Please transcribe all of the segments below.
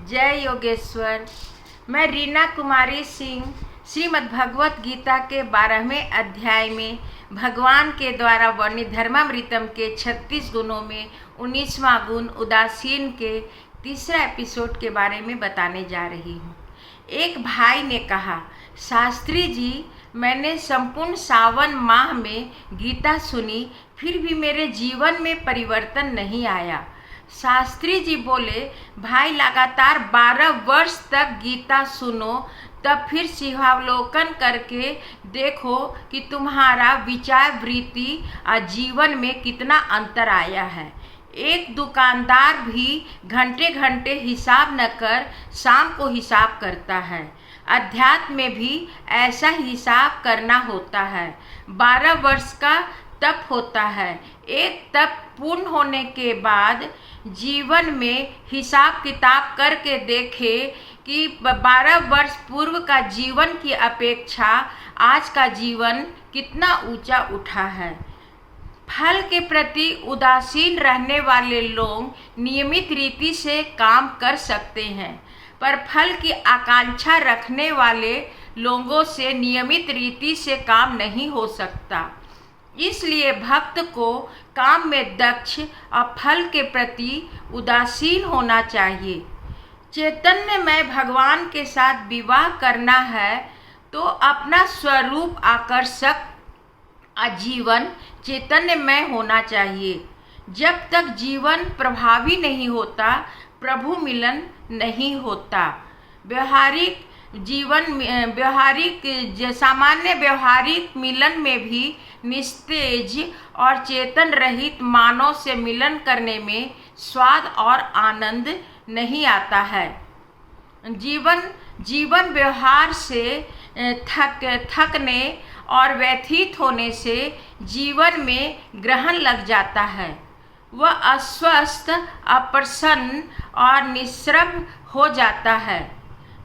जय योगेश्वर। मैं रीना कुमारी सिंह श्रीमद् भगवत गीता के 12वें अध्याय में भगवान के द्वारा वर्णित धर्मामृतम के 36 गुणों में 19वां गुण उदासीन के तीसरा एपिसोड के बारे में बताने जा रही हूँ। एक भाई ने कहा, शास्त्री जी, मैंने संपूर्ण सावन माह में गीता सुनी, फिर भी मेरे जीवन में परिवर्तन नहीं आया। शास्त्री जी बोले, भाई, लगातार 12 वर्ष तक गीता सुनो, तब फिर शिवावलोकन करके देखो कि तुम्हारा विचार वृत्ति और जीवन में कितना अंतर आया है। एक दुकानदार भी घंटे घंटे हिसाब न कर शाम को हिसाब करता है। अध्यात्म में भी ऐसा हिसाब करना होता है। 12 वर्ष का तप होता है। एक तप पूर्ण होने के बाद जीवन में हिसाब किताब करके देखे कि 12 वर्ष पूर्व का जीवन की अपेक्षा आज का जीवन कितना ऊंचा उठा है। फल के प्रति उदासीन रहने वाले लोग नियमित रीति से काम कर सकते हैं, पर फल की आकांक्षा रखने वाले लोगों से नियमित रीति से काम नहीं हो सकता। इसलिए भक्त को काम में दक्ष और फल के प्रति उदासीन होना चाहिए। चैतन्य में भगवान के साथ विवाह करना है तो अपना स्वरूप आकर्षक आजीवन चैतन्यमय होना चाहिए। जब तक जीवन प्रभावी नहीं होता, प्रभु मिलन नहीं होता। सामान्य व्यवहारिक मिलन में भी निस्तेज और चेतन रहित मानव से मिलन करने में स्वाद और आनंद नहीं आता है। जीवन व्यवहार से थकने और व्यथित होने से जीवन में ग्रहण लग जाता है। वह अस्वस्थ, अप्रसन्न और निस्सृप हो जाता है।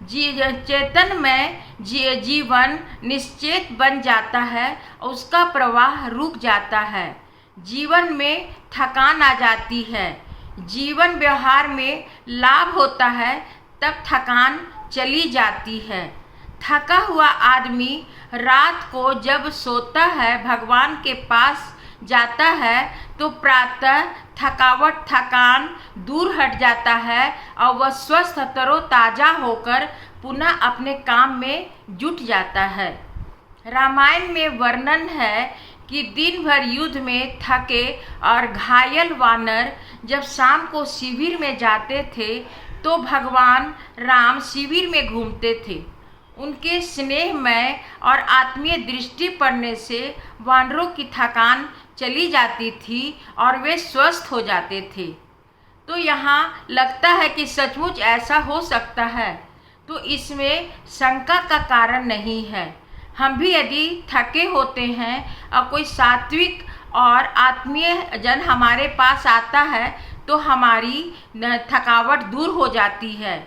चेतन में जीवन निश्चेत बन जाता है और उसका प्रवाह रुक जाता है। जीवन में थकान आ जाती है। जीवन व्यवहार में लाभ होता है, तब थकान चली जाती है। थका हुआ आदमी रात को जब सोता है, भगवान के पास जाता है, तो प्रातः थकान दूर हट जाता है और वह स्वस्थ तरोताजा होकर पुनः अपने काम में जुट जाता है। रामायण में वर्णन है कि दिन भर युद्ध में थके और घायल वानर जब शाम को शिविर में जाते थे तो भगवान राम शिविर में घूमते थे। उनके स्नेहमय और आत्मीय दृष्टि पड़ने से वानरों की थकान चली जाती थी और वे स्वस्थ हो जाते थे। तो यहाँ लगता है कि सचमुच ऐसा हो सकता है, तो इसमें शंका का कारण नहीं है। हम भी यदि थके होते हैं और कोई सात्विक और आत्मीय जन हमारे पास आता है तो हमारी थकावट दूर हो जाती है।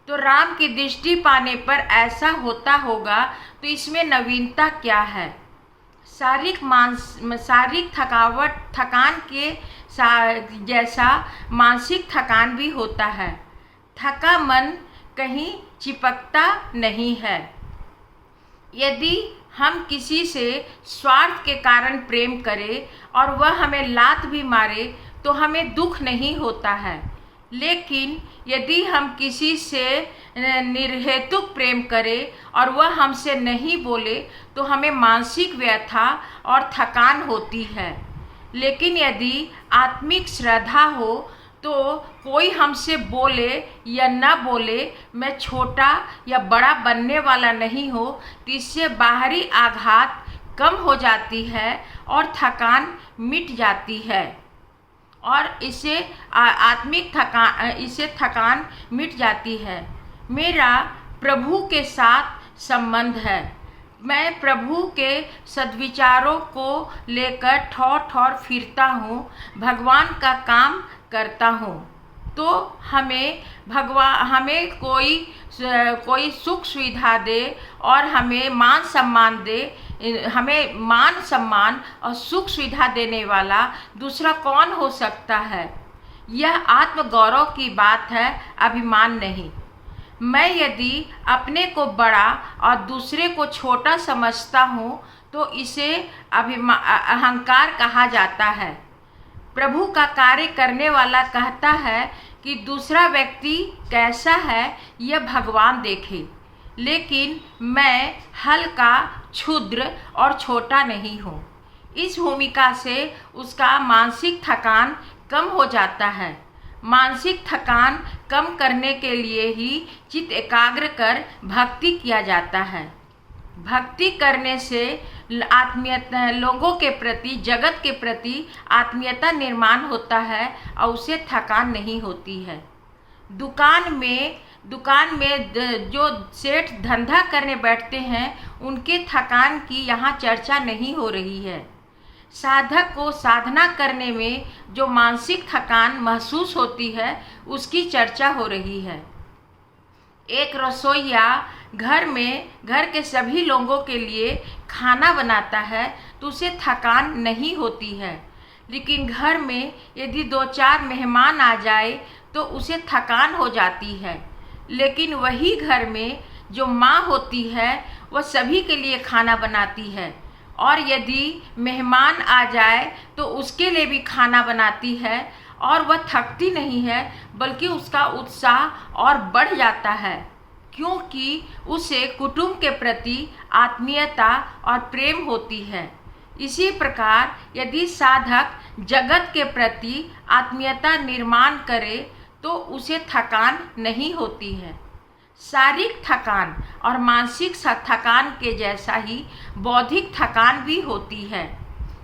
तो राम की दृष्टि पाने पर ऐसा होता होगा, तो इसमें नवीनता क्या है? शारीरिक थकान के जैसा मानसिक थकान भी होता है। थका मन कहीं चिपकता नहीं है। यदि हम किसी से स्वार्थ के कारण प्रेम करें और वह हमें लात भी मारे तो हमें दुख नहीं होता है, लेकिन यदि हम किसी से निर्हेतुक प्रेम करें और वह हमसे नहीं बोले तो हमें मानसिक व्यथा और थकान होती है। लेकिन यदि आत्मिक श्रद्धा हो तो कोई हमसे बोले या न बोले, मैं छोटा या बड़ा बनने वाला नहीं हो, तो इससे बाहरी आघात कम हो जाती है और थकान मिट जाती है और इससे थकान मिट जाती है। मेरा प्रभु के साथ संबंध है। मैं प्रभु के सद्विचारों को लेकर ठौर फिरता हूँ, भगवान का काम करता हूँ। तो हमें कोई सुख सुविधा दे और हमें मान सम्मान दे, हमें मान सम्मान और सुख सुविधा देने वाला दूसरा कौन हो सकता है? यह आत्मगौरव की बात है, अभिमान नहीं। मैं यदि अपने को बड़ा और दूसरे को छोटा समझता हूँ तो इसे अहंकार कहा जाता है। प्रभु का कार्य करने वाला कहता है कि दूसरा व्यक्ति कैसा है यह भगवान देखे, लेकिन मैं हल्का, क्षुद्र और छोटा नहीं हूँ। इस भूमिका से उसका मानसिक थकान कम हो जाता है। मानसिक थकान कम करने के लिए ही चित्त एकाग्र कर भक्ति किया जाता है। भक्ति करने से आत्मीयता, लोगों के प्रति, जगत के प्रति आत्मीयता निर्माण होता है और उसे थकान नहीं होती है। दुकान में जो सेठ धंधा करने बैठते हैं उनके थकान की यहाँ चर्चा नहीं हो रही है। साधक को साधना करने में जो मानसिक थकान महसूस होती है उसकी चर्चा हो रही है। एक रसोइया घर के सभी लोगों के लिए खाना बनाता है तो उसे थकान नहीं होती है, लेकिन घर में यदि 2-4 मेहमान आ जाए तो उसे थकान हो जाती है। लेकिन वही घर में जो माँ होती है वह सभी के लिए खाना बनाती है, और यदि मेहमान आ जाए तो उसके लिए भी खाना बनाती है, और वह थकती नहीं है बल्कि उसका उत्साह और बढ़ जाता है, क्योंकि उसे कुटुंब के प्रति आत्मीयता और प्रेम होती है। इसी प्रकार यदि साधक जगत के प्रति आत्मीयता निर्माण करे तो उसे थकान नहीं होती है। शारीरिक थकान और मानसिक थकान के जैसा ही बौद्धिक थकान भी होती है।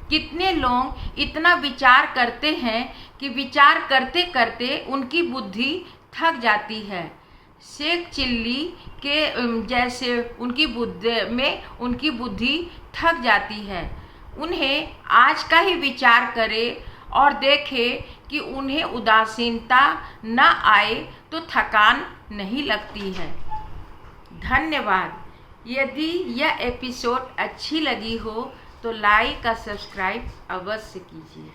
कितने लोग इतना विचार करते हैं कि विचार करते करते उनकी बुद्धि थक जाती है। शेख चिल्ली के जैसे उनकी बुद्धि थक जाती है। उन्हें आज का ही विचार करे और देखे कि उन्हें उदासीनता न आए तो थकान नहीं लगती है। धन्यवाद। यदि यह एपिसोड अच्छी लगी हो तो लाइक और सब्सक्राइब अवश्य कीजिए।